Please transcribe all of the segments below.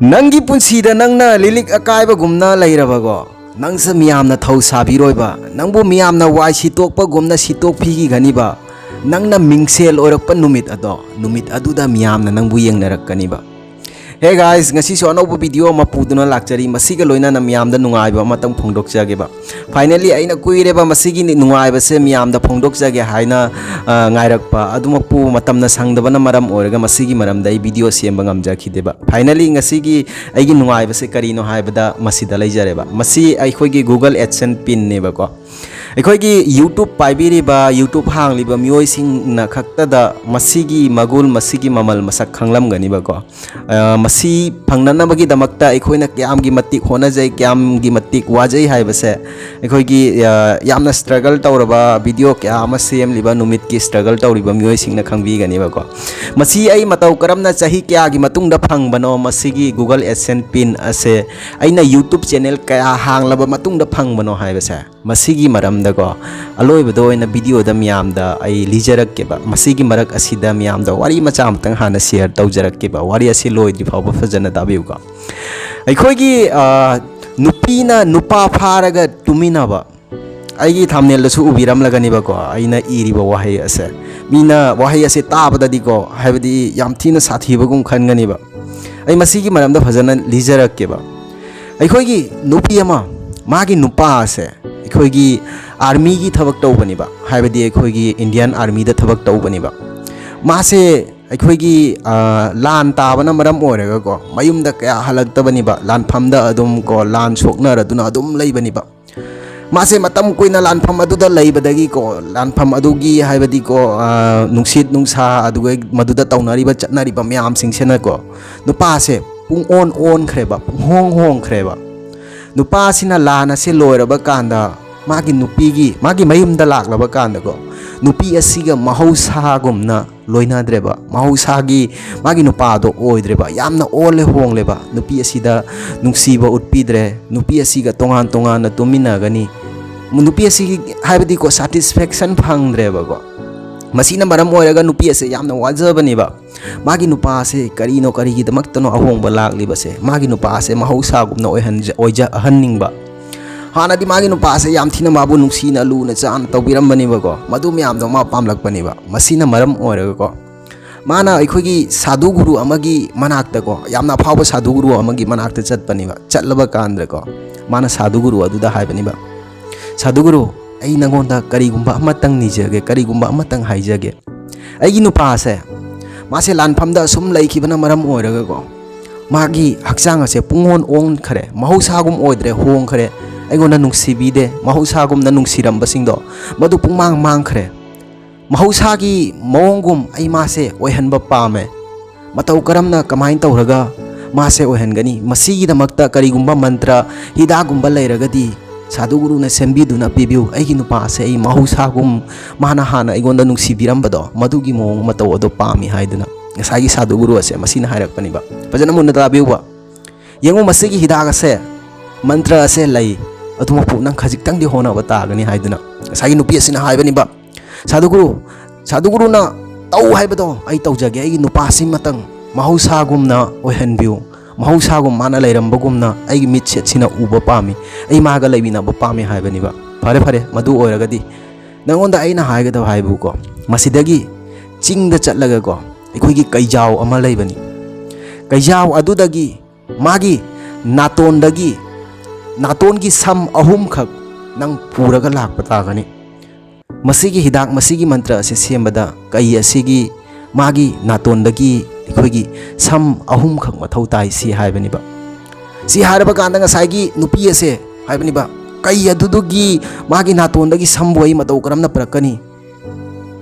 Nangi punsida nangna lilik akaiba gumna lairabago nangsa miyamna thau sabiroiba nangbu miyamna wai sitokpa gumna sitok phigi ganiba nangna mingsel oirakpa numit aduda miyamna nangbu yengnarakaniba. Hey guys, ngasi so anauba video mapuduna lakjari masiga loina na miyamda nungaiba matang phongdokjageba. Finally aina kuireba masigi nungaiba se miyamda phongdokjage haina ngairakpa adumakpu matamna sangdabana maram oiraga masigi maramda ai video semba ngamjakideba. Finally ngasigi aigi nungaiba se karino haibada masida laijareba. Masi aikoigi Google AdSense pin neba ko. अखोगी YouTube पाइबिरिबा YouTube हांगलिबा मियोइसिंगना खक्तदा मसीगी Mughal मसीगी ममल मसक खंगलमगनिबको मसी फंगननबगी दमक्ता अखोइना क्यामगी मत्तिक होनाजै क्यामगी मत्तिक वाजै हाइबसे अखोगी यामना struggle तौरबा video क्याम सेमलिबा नुमित की struggle तौरिबा मियोइसिंगना खंगबिगनिबको मसी आई मतौ करमना चाही क्यागी मतुंगदा फंगबनो मसीगी Google AdSense pin असे अइना YouTube channel क्या हांगलबा मतुंगदा फंगबनो हाइबसे मसीगी मरम अलोइबदो ओइना video the मियामदा आई लिजरक्केबा मसीगी मरक असिदा मियामदा वारी मचा अमतंग हाना share तौजरक्केबा वारी असि लोइद्रि फावबा फजना ताबिउगा अखोइगी नुपीना नुपा फारगा तुमिनाबा आइगी थामनेलदसु उबिरमलगनिबाको आइना इरिबा वाहै असे मीना वाहै असे ताबददिको हाइबदि याम थिना साथीबगुम खनगनिबा आई मसीगी मरमदा फजना लिजरक्केबा अखोइगी नुपी अमा मागी नुपा असे अखोइगी आर्मी की थबक तौबनिबा हाइबदि अखोइगी इंडियन आर्मी दा थबक तौबनिबा मासे अखोइगी लान ताबना मरम ओरगा को मयुमदा क्या हलक्तबनिबा लान फमदा अदुम को लान सोकनरदुना अदुम लैबनिबा मासे मतम कोइना लान फम अदुदा लैबदगी को लान फम अदुगी हाइबदि को नुंसित नुंसा अदुगे मदुदा तौनरिबा चटनरिबा म्याम सिंगसेना को नुपासे पुंग ओन खरेबा पुंग होंग खरेबा नुपासिना लान असे लोइरबा कांदा मागी नुपीगी मागी मयुमदा लाक्लबा कांदको नुपी असिगा महौसागुमना लोइनाद्रेबा महौसागी मागी नुपादो ओइद्रेबा यामना ओले होंगलेबा नुपी असिदा नुंसीबा उत्पीद्रे नुपी असिगा तोंगान तोंगान तुमिनागनी नुपी असिगी हाइबदि को सैटिस्फैक्शन फंगद्रेबाको मसीना मरम ओइरगा नुपी असे यामना वाजबनिबा मागी नुपासे करीनो करीगिदमक्तनो अहोंगबा लाक्लिबसे मागी नुपासे महौसागुमना ओइजा अहननिंगबा हानादि मागी नुपासे याम थिना माबु नुंसीना लुना चान तौबिरमबनिबको मदु म्यामदो मा पामलकपनिबा मसीना मरम ओइरगको माना अखोगी साधु गुरु अमगी मनाक्तको यामना फावबा साधु गुरु अमगी मनाक्ता चटपनिबा चटलबा कांद्रको माना साधु गुरु अदुदा हाइबनिबा साधु गुरु आई नंगोंदा करीगुंबा अमतंग निजगे करीगुंबा अमतंग हाइजगे आइगी नुपासे मासे लानफमदा सुम लैखिबना मरम ओइरगको मागी हक्चांग असे पुंगोन ओन खरे महौसागुम ओइद्रे होंग खरे अगोना नुंसीबीदे महौसागुमना नुंसीरंबसिंगदो मदु पुंगमांग मांगखरे महौसागी मओंगुम आई मासे ओइहनबा पामे मतौ करमना कमाइन तौरगा मासे ओइहनगनी मसीगिदमक्ता करीगुंबा मंत्र हिदागुंबा लैरगदी साधुगुरुना सेंबीदुना पिबिउ आइगी नुपासे आई महौसागुम माना हाना अगोंदा नुंसीबिरंबदो मदुगी मओंग मतौ अदो पामी हाइदुना ngसागी साधुगुरु असे मसीना हाइरकपनिबा फजना मुन्ना ताबिउबा येंगो मसीगी हिदाग असे मंत्र असे लई अदुमपु नंग खजिक्तंगदि होनाबा तागनी हाइदुना ngसागी नुपी असिना हाइबनिबा साधुगुरुना तौ हाइबदो आई तौजगे आइगी नुपासि मतंग महौसागुमना ओइहनबिउ महौसागुम माना लैरंबगुमना आइगी मिटसेटसिना उबा पामी आई मागा लैबिनाबा पामी हाइबनिबा फरे मदु ओइरगदि नंगोंदा आइना हाइगदो हाइबुको मसिदगी चिंगदा चटलगको अखोइगी कैजाव अमा लैबनी कैजाव अदुदगी मागी नातोनगी सम अहुम खक नंग पूरगा लाक्पा तागनी मसीगी हिदाक मसीगी मंत्र असे सेमबदा कई असिगी मागी नातोनदगी अखोइगी सम अहुम खक मथौ ताई सि हाइबनिबा सि हारबा कांदा ngसाइगी नुपी असे हाइबनिबा कई अदुदुगी मागी नातोनदगी सम बोई मतौ करमना प्रकनी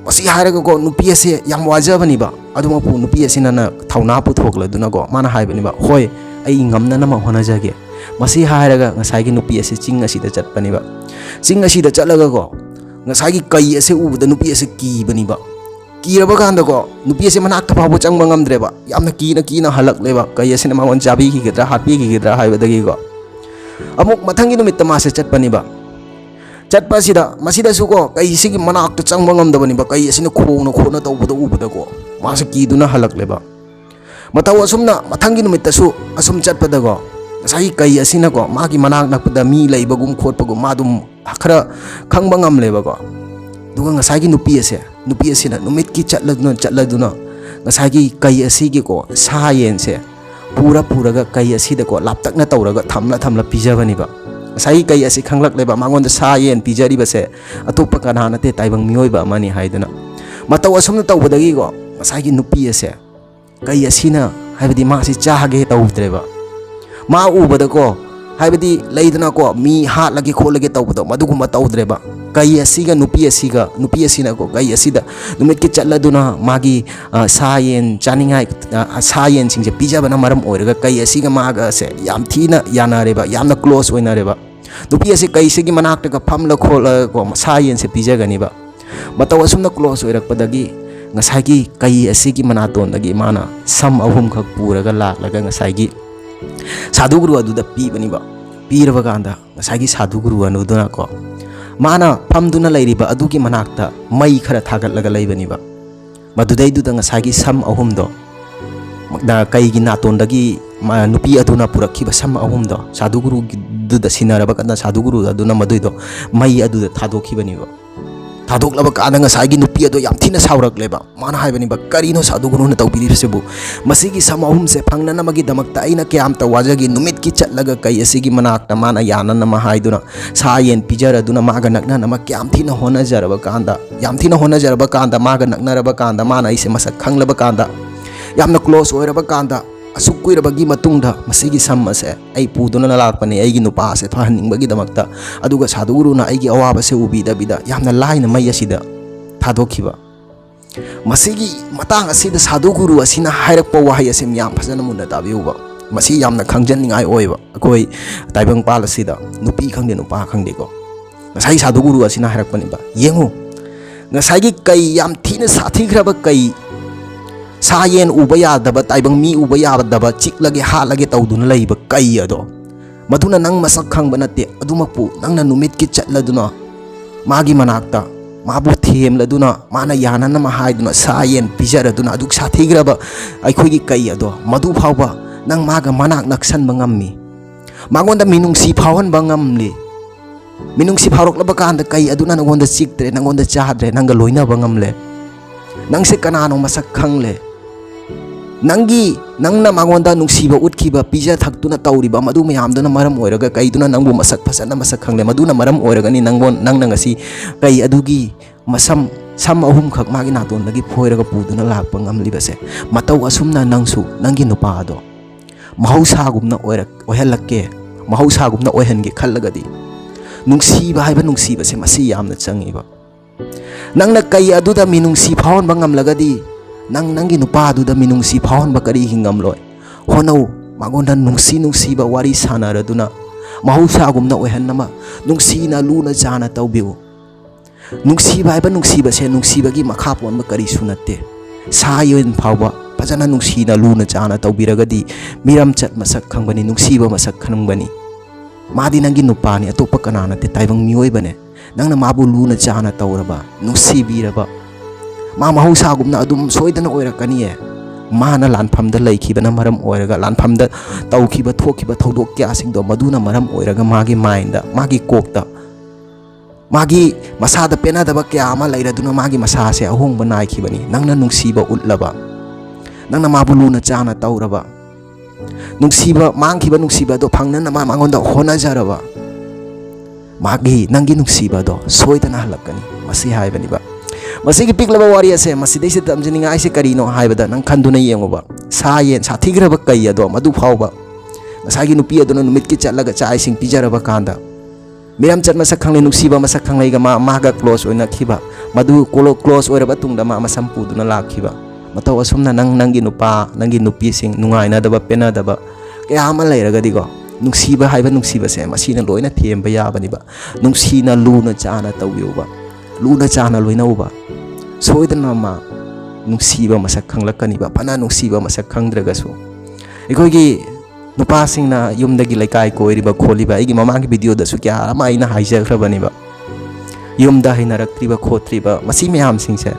मसी हारगको नुपी असे याम वाजबनिबा अदुमपु नुपी असिना थौना पुथोकलदुनाको माना हाइबनिबा होय आई ngamnanama होनाजगे मसी हारगा ngसाइगी नुपी असे चिंग असिदा चटपनिबा चिंग असिदा चटलगको ngसाइगी कई असे उबदा नुपी असे कीबनिबा कीरबा कांदको नुपी असे मनाक्ता फावबो चंगबा ngamद्रेबा यामना कीना हलकलेबा कई असिना मावन चाबी कीगद्रा हाटपी कीगद्रा हाइबदगीको अमुक मथंगी नुमित्ता मासे चटपनिबा चटपासिदा मसिदासुको कई सिगी मनाक्ता चंगबा ngamदबनिबा कई असिना खोना तौबदो उबदको मासे कीदुना हलकलेबा Matau asumna mathanggi numittasu asum chatpadago ngasai kai asinako magi manak nakpada mi leibagum khotpagum madum khara khangba ngamlebago duga ngasai nupi asina numit ki chatladuna ngasai kai asigi ko sa yen se pura ga kai asida ko laptakna tawraga thamla pijabani ba ngasai kai asi khanglak leba mangon da sa yen pijari ba se atopa kana nate taibang mioi ba mani haiduna matau asumna tawbadagi ko ngasai nupi ase kai asina haibadi ma si chahage tawdreba ma ubada ko haibadi leidana ko mi hat lagi kholage tawbado maduguma tawdreba kai asiga nupi asina ko kai asida numit ki chatladuna magi sayen chaningai sayen singje pijabana maram oiraga kai asiga maga se yam thina yanareba yamna close oinareba nupi asi kai sigi manakta ka phamla khol ko sayen se pijagani ba mataw asumna close oirakpadagi ngasagi kai asigi manaton dagi mana sam ahum khak puraga laklaga ngasagi sadhuguru aduda pibani ba piraba kanda ngasagi sadhuguru anuduna ko mana phamduna leiriba adugi manakta mai khara thagatlaga leibani ba madudai duda ngasagi sam ahum do da kai gi naton dagi nupi aduna purakhiba sam ahum do sadhuguru duda sinaraba kana sadhuguru aduna madui do mai aduda thadokibani ba thadok kana ngasagi nupi ado yam thina saurak leba mana haibani ba karino sadhuguru na tawbiri sebu masigi samahum se phangna namagi damakta aina kyam ta wajagi numit ki chatlaga kai asigi manakta mana yana nama haiduna sayen pijara duna maga nakna nama kyam thina hona jaraba kanda yam thina hona jaraba kanda maga nakna raba kanda mana ise masak khanglaba kanda yamna close oiraba kanda asuk kuirabagi matungda masigi sam ase ai puduna lakpani aigi nupa ase phaningbagi damakta aduga sadhuguru na aigi awaba se ubida bida yamna laina mai asida thadokhiba masigi matang asida sadhuguru asina hairakpa wahai ase myam phajana munna tabiuba masi yamna khangjanningai oiba akoi taibang pal asida nupi khangde nupa khangde ko ngasai sadhuguru asina hairakpani ba yengu ngasai kai yam thina sathigraba kai sayen ubaya daba taibang mi ubaya daba chiklage halage tawduna leiba kai ado maduna nang masak khangba nate adumakpu nangna numit ki chatladuna magi manakta mabu themladuna mana yana na haiduna sayen pijaraduna aduk sathigraba aikhogi kai ado madu phawba nang maga manak naksan bangammi mangonda minungsi phawan bangamli minungsi pharoklaba kanda kai aduna nangonda chiktre nangonda chadre nanga loina bangamle nangse kanano masak khangle nangna mangonda nungsiba utkiba pija thakduna tawriba madu mayamduna maram oiraga kaiduna nangbu masak phasana masak khangle maduna maram oiragani nangna ngasi kai adugi masam sam ahum khak magi naton lagi phoiraga puduna lakpa ngamlibase mataw asumna nangsu nangi nupa ado mahausagumna oihalakke mahausagumna oihange khallagadi nungsiba haiba nungsiba se masi yamna changiba nangna kai aduda minungsi phawon bangamlagadi nangi nupa aduda minungsi phawon bakari hingamloi honau magonda nungsiba wari sanaraduna mahausagumna oihannama nungsina luna jana tawbiu nungsiba haiba nungsiba se nungsibagi makha ponba kari sunatte sayen phawba pajana nungsina luna jana tawbiragadi miram chat masak khangbani nungsiba masak khangbani madi nangi nupani atopa kanana te taibang mioi bane nangna mabu luna jana tawraba nungsibiraba ma mahausagumna adum soidana oirakaniye mana lanphamda leikibana maram oiraga lanphamda tawkiba thokiba thodok kya singdo maduna maram oiraga magi mainda magi kokta magi masada penadaba kya ama leiraduna magi masase ahongba naikibani nangna nungsiba utlaba nangna mabuluna chana tawraba nungsiba mangkiba nungsiba do phangnana ma mangonda honajaraba magi nangi nungsiba do soidana halakani masi haibani ba masigi piklaba wari ase masidai se tamjininga aise karino haibada nang khanduna yengoba sayen sathigraba kai ado madu phawba ngasagi nupi aduna numit ki chatlaga chai sing pijaraba kanda miram chat masak khangle nungsiba masak khanglei ga maga close oina khiba madu close oiraba tungda ma masampu duna lakhiba mataw asumna nangi nupa nangi nupi sing nungaina daba pena daba kaya ama leiraga digo nungsiba haiba nungsiba se masina loina themba yabani ba nungsina luna chana tawbiuba luna chana loina uba soidana ma nungsiba masak khanglakani ba pana nungsiba masak khangdragasu egogi nupa singna yumdagi laikai koiriba kholiba igi mamang video da su kya ama ina haijagrabani ba yumda hinaraktriba khotriba masi myam singse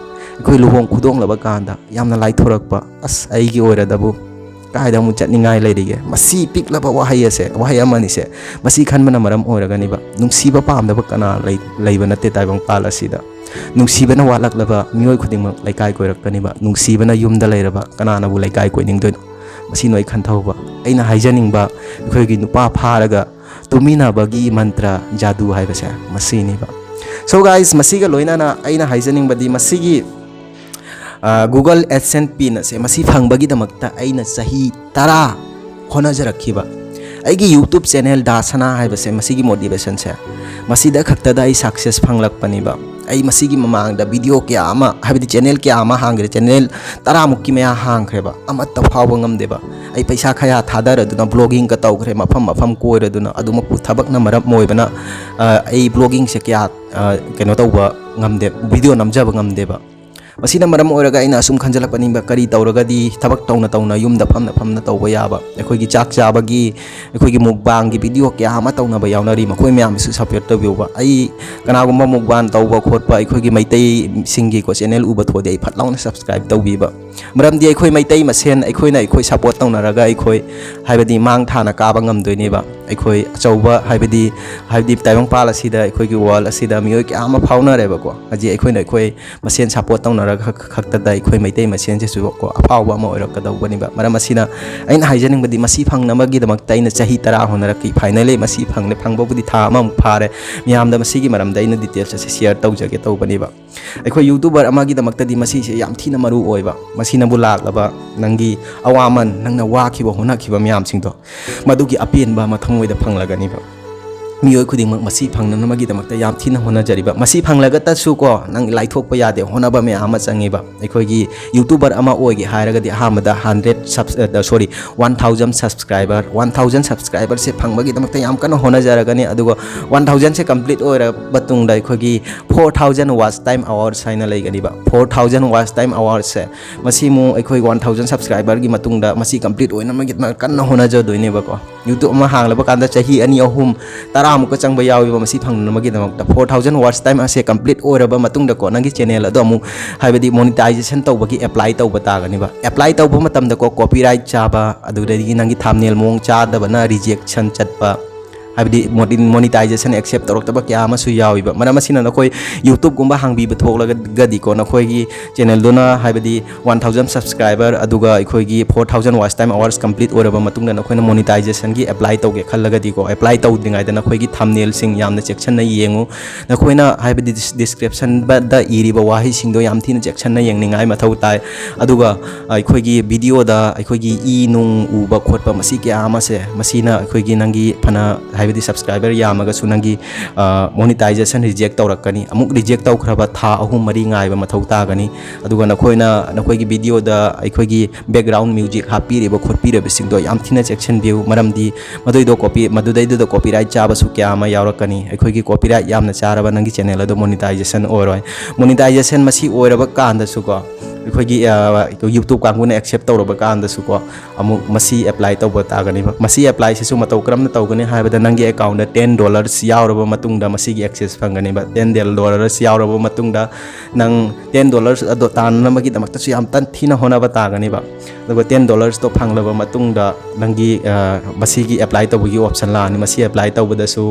koi luhong khudong laba kanda yamna lai thorakpa as aigi oiradabu कायदा अमुक चटनिंगाय लेरिगे मसी पिकलबा वाहै असे वाहै अमनि से मसी खनबना मरम ओरगनिबा नुंसीबा पामदबा कना लेबा नते ताइबंग पाल असिदा नुंसीबना वालकलबा मियोय खुदिंग लेकाय कोइरकनिबा नुंसीबना युमदा लेरबा कनानाबु लेकाय कोइनिंगदोइनो मसी नोय खनथौबा अइना हाइजनिंगबा अखोयगी नुपा फारगा तुमिनाबगी मंत्र जादू हाइबसे मसीनिबा सो गाइस मसीगा लोइनाना अइना हाइजनिंगबदी मसीगी गूगल एडसेंस पिन से मसी फंगबगी दमकता अइना सही 10 होनाजरखिबा अइगी यूट्यूब चैनल दासना हाइबसे मसीगी मोटिवेशन से मसीदा खक्तदा अइ सक्सेस फंगलकपनिबा अइ मसीगी ममांगदा वीडियो क्या आमा हाइबदी चैनल क्या आमा हांगरे चैनल 10 मुक्की मया हांगख्रेबा अमत्ता फावबा ngamdeba अइ पैसा खया थादरदुना ब्लॉगिंग का तौखरे मफम मफम कोइरदुना अदुमकु थबकना मरम मोइबना अइ ब्लॉगिंग से क्या केनो तौबा ngamde वीडियो नमजबा ngamdeba मसीना मरम ओरगा अइना असुम खंजलकपनिबा करी तौरगदी थबक तौना तौना युमदा फमना फमना तौबा याबा अखोइगी चाक चाबगी अखोइगी मुकबांग की वीडियो क्या अमा तौनाबा यावनारी मखोइ म्यामसु सपोर्ट तौबिउबा अइ कनागुम्बा मुकबान तौबा खोटपा अखोइगी मैतै सिंगी को चैनल उबा थोदे अइ फटलाउना सब्सक्राइब तौबिबा मरमदी अखोइ मैतै मसेन अखोइना अखोइ सपोर्ट तौनारगा अखोइ हाइबदी मांग थाना काबा ngamdoiनेबा अखोइ अचौबा हाइबदी ताइबंग पाल असिदा अखोइगी वॉल असिदा मियोय क्या अमा फाउनारेबको अजि अखोइना अखोइ मसेन सपोर्ट तौनार खक्तदा अखोइ मैतै मसेन जेसु को अफावबा अमा ओरकदौबनिबा मरम असिना अइना हाइजनिंगबदी मसी फंगनमगिदमक्ता अइना चाही 10 होनरकि फाइनली मसी फंगबबुदी था अममुक फारे मियामदा मसीगी मरमदा अइना डिटेल्स से शेयर तौजगे तौबनिबा अखोइ यूट्यूबर अमागिदमक्तदी मसी से याम थीना मरु ओइबा मसीनाबु लाक्लबा नंगी अवामन नंगना वाखिबा होनाखिबा मियामसिंगदो मदुगी अपेनबा मथमोइदा फंगलगनिबा मियोय खुदिंगमक मसी फंगनमगिदमक्ता याम थीना होनाजरिबा मसी फंगलगतसु को नंग लाइथोकपा यादे होनाबा म्याम चंगेबा अखोइगी यूट्यूबर अमा ओइगे हायरगदी अहामदा 1000 सब्सक्राइबर 1000 सब्सक्राइबर से फंगबगिदमक्ता याम कन होनाजरगनी अदुगो 1000 से कंप्लीट ओइरा बतुंगदा अखोइगी 4000 वॉच टाइम आवर्स हाइना लेगनिबा 4000 वॉच टाइम आवर्स से मसी मु अखोइ 1000 सब्सक्राइबर गी मतुंगदा मसी कंप्लीट ओइनमगिदम कन होनाजदोइनेबको यूट्यूब अमा हांगलबा कांदा चाही 2-3 मुक चंग यावी मसी फंगनमगिदमक्ता 4000 वॉच टाइम असे कंप्लीट ओरबा मतुंगदा को नंगी चैनल अदो अमु हाइबदी मोनेटाइजेशन तौबगी अप्लाई तौबा तागनिबा अप्लाई तौबा मतमदा को कॉपीराइट चाबा अदुदगी नंगी थंबनेल मोंग चादबना रिजेक्शन चटपा हाइबदी मोनेटाइजेशन एक्सेप्ट तौरक्तबा क्या अमसु यावीबा मरम असिना नखोइ यूट्यूब गुंबा हांगबीबा थोगलगदी को नखोइगी चैनल दोना हाइबदी 1000 सब्सक्राइबर अदुगा अखोइगी 4000 वॉच टाइम आवर्स कंप्लीट ओरबा मतुंगदा नखोइना मोनेटाइजेशन की अप्लाई तौगे खल्लगदी को अप्लाई तौद्रिङाइदा नखोइगी थंबनेल सिंग यामना चेक्शन येंगु नखोइना हाइबदी डिस्क्रिप्शन दा इरिबा वाहि सिंगदो याम थीना चेक्शन येंगनिङाइ मथौ ताइ अदुगा अखोइगी वीडियो दा अखोइगी ई नुंग उबा खोटपा मसी क्या अमसे मसीना अखोइगी नंगी फना हाइबदी सब्सक्राइबर यामगसु नंगी मोनेटाइजेशन रिजेक्ट तौरकनी अमुक रिजेक्ट तौखरबा था 3-4 ngaइबा मथौ तागनी अदुगा नखोइना नखोइगी वीडियो दा अखोइगी बैकग्राउंड म्यूजिक हापीरेबा खोटपीरेबा सिंगदो याम थीना चेक्शन व्यू मरमदी मदुइदो कॉपी मदुदैदो कॉपीराइट चाबसु क्या अमा यावरकनी अखोइगी कॉपीराइट यामना चारबा नंगी चैनल अदो मोनेटाइजेशन ओरय मोनेटाइजेशन मसी ओरबा कांदसु को अखोइगी यूट्यूब कांगुना एक्सेप्ट तौरबा कांदसु को अमुक मसी अप्लाई तौबा तागनिबा मसी अप्लाई सिसु मतौ क्रमना तौगनी हाइबदा नंगी अकाउंट $10 यावरबा मतुंगदा मसीगी एक्सेस फंगनिबा $10 यावरबा मतुंगदा नंग $10 अदो ताननमगी दमक्तसु याम तन थीना होनाबा तागनिबा अदुगा $10 तो फंगलबा मतुंगदा नंगी मसीगी अप्लाई तौबगी ऑप्शन लानी मसी अप्लाई तौबदसु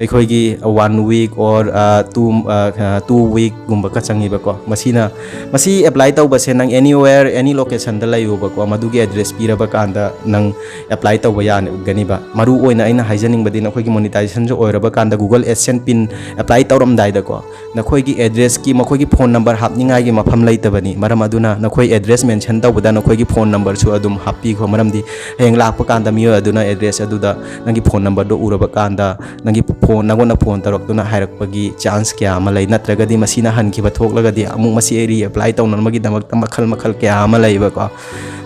अखोइगी 1 वीक और 2 वीक गुंबा का चंगीबको मसीना मसी अप्लाई तौबसे नंग एनीवेयर एनी लोकेशन दा लैयोबको मदुगी एड्रेस पीरबा कांदा नंग अप्लाई तौबा यागनिबा मरु ओइना अइना हाइजनिंगबदी नखोइगी मोनेटाइजेशन जो ओइरबा कांदा गूगल एडसेंस पिन अप्लाई तौरमदाइदको नखोइगी एड्रेस की मखोइगी फोन नंबर हापनिंगाइगी मफम लैतबनी मरम अदुना नखोइ एड्रेस मेंशन तौबदा नखोइगी फोन नंबर सु अदुम हापीखो मरमदी हेंग लाकपा कांदा मियो अदुना एड्रेस अदुदा नंगी फोन नंबर दो उरबा कांदा नंगी फोन नगोना फोन तरक्तुना हायरकपगी चांस क्या अमा लै नत्रगदी मसीना हनखिबा थोकलगदी अमुक मसी एरी अप्लाई तौनमगी दमक मखल मखल क्या अमा लैबको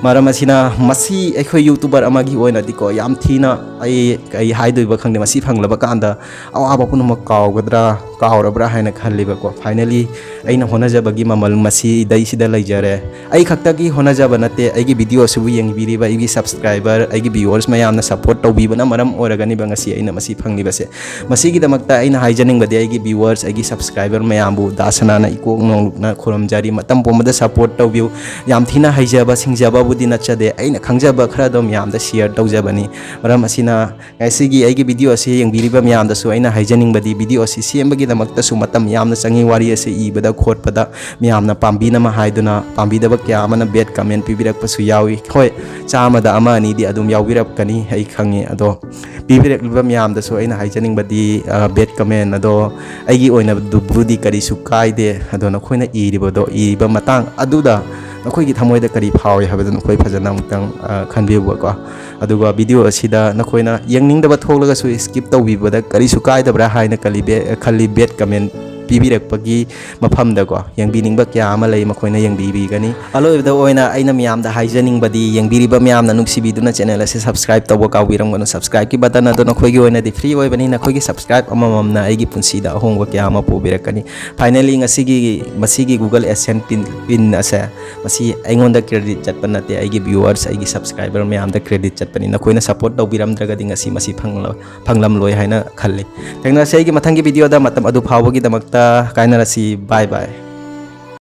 मरम असिना मसी अखोइ यूट्यूबर अमागी ओइनादिको याम थीना आई हाइदोइबा खंगदे मसी फंगलबा कांदा अवाबा पुनम कावगद्रा कावरब्रा हाइना खल्लिबको फाइनली अइना होनाजबगी ममल मसी दैसिदा लैजरे आई खक्तगी होनाजबा नते आइगी वीडियो सुबु येंगिबिरिबा आइगी सब्सक्राइबर आइगी व्यूअर्स मयामना सपोर्ट तौबिबना मरम ओरगनिबा ngasi अइना मसी फंगलिबसे मसीगी दमक्ता अइना हाइजनिंगबदे आइगी व्यूअर्स आइगी सब्सक्राइबर मयामबु दासनाना इकोक नोंगना खोरमजारी मतम पोमदा सपोर्ट तौबिउ याम थीना हाइजबा सिंगजबा ꯍꯥꯏꯕꯕꯨꯗꯤ ꯅꯠꯆꯗꯦ ꯑꯩꯅ ꯈꯪꯖꯕ ꯈꯔꯗꯣ ꯃꯌꯥꯝꯗ ꯁꯤꯌꯔ ꯇꯧꯖꯕꯅꯤ ꯃꯔꯝ ꯑꯁꯤꯅ ꯉꯁꯤꯒꯤ ꯑꯩꯒꯤ ꯚꯤꯗꯤꯑꯣ ꯑꯁꯤ ꯌꯦꯡꯕꯤꯔꯤꯕ ꯃꯌꯥꯝꯗꯁꯨ ꯑꯩꯅ ꯍꯥꯏꯖꯅꯤꯡꯕꯗꯤ ꯚꯤꯗꯤꯑꯣ ꯑꯁꯤ ꯁꯦꯝꯕꯒꯤꯗꯃꯛꯇꯁꯨ ꯃꯇꯝ ꯌꯥꯝꯅ ꯆꯪꯏ ꯋꯥꯔꯤ ꯑꯁꯤ ꯏꯕꯗ ꯈꯣꯠꯄꯗ ꯃꯌꯥꯝꯅ ꯄꯥꯝꯕꯤꯅꯕ ꯍꯥꯏꯗꯨꯅ ꯄꯥꯝꯕꯤꯗꯕ ꯀꯌꯥ ꯑꯃꯅ ꯕꯦꯗ ꯀꯃꯦꯟ ꯄꯤꯕꯤꯔꯛꯄꯁꯨ ꯌꯥꯎꯏ ꯍꯣꯏ ꯆꯥꯝꯃꯗ ꯑꯃ ꯑꯅꯤꯗꯤ ꯑꯗꯨꯝ ꯌꯥꯎꯕꯤꯔꯛꯀꯅꯤ ꯑꯩ ꯈꯪꯉꯤ ꯑꯗꯣ ꯄꯤꯕꯤꯔꯛꯂꯤꯕ ꯃꯌꯥꯝꯗꯁꯨ ꯑꯩꯅ ꯍꯥꯏꯖꯅꯤꯡꯕꯗꯤ ꯕꯦꯗ ꯀꯃꯦꯟ ꯑꯗꯣ ꯑꯩꯒꯤ ꯑꯣꯏꯅꯕꯨꯗꯤ ꯀꯔꯤꯁꯨ ꯀꯥꯏꯗꯦ ꯑꯗꯣ ꯅꯈꯣꯏꯅ ꯏꯔꯤꯕ ꯃꯇꯥꯡ ꯑꯗꯨꯗ ꯅꯈꯣꯏꯒꯤ ꯊꯃꯣꯏꯗ ꯀꯔꯤ ꯐꯥꯎꯏ ꯍꯥꯏꯕꯗꯨ ꯅꯈꯣꯏ ꯐꯖꯅ ꯑꯃꯨꯛꯇꯪ ꯈꯟꯕꯤꯌꯨꯕꯀꯣ ꯑꯗꯨꯒ ꯚꯤꯗꯤꯑꯣ ꯑꯁꯤꯗ ꯅꯈꯣꯏꯅ ꯌꯦꯡꯅꯤꯡꯗꯕ ꯊꯣꯛꯂꯒꯁꯨ ꯁ꯭ꯀꯤꯞ ꯇꯧꯕꯤꯕꯗ ꯀꯔꯤꯁꯨ ꯀꯥꯏꯗꯕ꯭ꯔꯥ ꯍꯥꯏꯅ ꯈꯜꯂꯤ ꯕꯦꯗ ꯀꯃꯦꯟ ꯄꯤꯕꯤꯔꯛꯄꯒꯤ ꯃꯐꯝꯗꯀꯣ ꯌꯦꯡꯕꯤꯅꯤꯡꯕ ꯀꯌꯥ ꯑꯃ ꯂꯩ ꯃꯈꯣꯏꯅ ꯌꯦꯡꯕꯤꯒꯅꯤ ꯑꯔꯣꯏꯕꯗ ꯑꯣꯏꯅ ꯑꯩꯅ ꯃꯌꯥꯝꯗ ꯍꯥꯏꯖꯅꯤꯡꯕꯗꯤ ꯌꯦꯡꯕꯤꯔꯤꯕ ꯃꯌꯥꯝꯅ ꯅꯨꯡꯁꯤꯕꯤꯗꯨꯅ ꯆꯦꯅꯦꯜ ꯑꯁꯤ ꯁꯕꯁꯀ꯭ꯔꯥꯏꯕ ꯇꯧꯕ ꯀꯥꯎꯕꯤꯔꯝꯒꯅꯨ ꯁꯕꯁꯀ꯭ꯔꯥꯏꯕꯀꯤ ꯕꯇꯟ ꯑꯗꯣ ꯅꯈꯣꯏꯒꯤ ꯑꯣꯏꯅꯗꯤ ꯐ꯭ꯔꯤ ꯑꯣꯏꯕꯅꯤ ꯅꯈꯣꯏꯒꯤ ꯁꯕꯁꯀ꯭ꯔꯥꯏꯕ ꯑꯃꯃꯝꯅ ꯑꯩꯒꯤ ꯄꯨꯟꯁꯤꯗ ꯑꯍꯣꯡꯕ ꯀꯌꯥ ꯑꯃ ꯄꯨꯕꯤꯔꯛꯀꯅꯤ ꯐꯥꯏꯅꯦꯜꯂꯤ ꯃꯁꯤꯒꯤ ꯒꯨꯒꯜ ꯑꯦꯗꯁꯦꯟꯁ ꯄꯤꯟ ꯑꯁꯦ ꯃꯁꯤ ꯑꯩꯉꯣꯟꯗ ꯀ꯭ꯔꯦꯗꯤꯠ ꯆꯠꯄ ꯅꯠꯇꯦ ꯑꯩꯒꯤ ꯚ꯭ꯌꯨꯋꯔꯁ ꯑꯩꯒꯤ ꯁꯕꯁꯀ꯭ꯔꯥꯏꯕꯔ ꯃꯌꯥꯝꯗ ꯀ꯭ꯔꯦꯗꯤꯠ ꯆꯠꯄꯅꯤ ꯅꯈꯣꯏꯅ ꯁꯞꯄꯣꯔꯠ ꯇꯧꯕꯤꯔꯝꯗ꯭ꯔꯒꯗꯤ ꯉꯁꯤ ꯃꯁꯤ ꯐꯪꯂꯝꯂꯣꯏ ꯍꯥꯏꯅ ꯈꯜꯂꯤ ꯊꯦꯡꯅꯔꯁꯤ ꯑꯩꯒꯤ ꯃꯊꯪꯒꯤ ꯚꯤꯗꯤꯑꯣꯗ ꯃꯇꯝ ꯑꯗꯨ ꯐꯥꯎꯕꯒꯤꯗꯃꯛꯇ ꯀꯥꯏꯅꯔꯁꯤ ꯕꯥꯏ ꯕꯥꯏ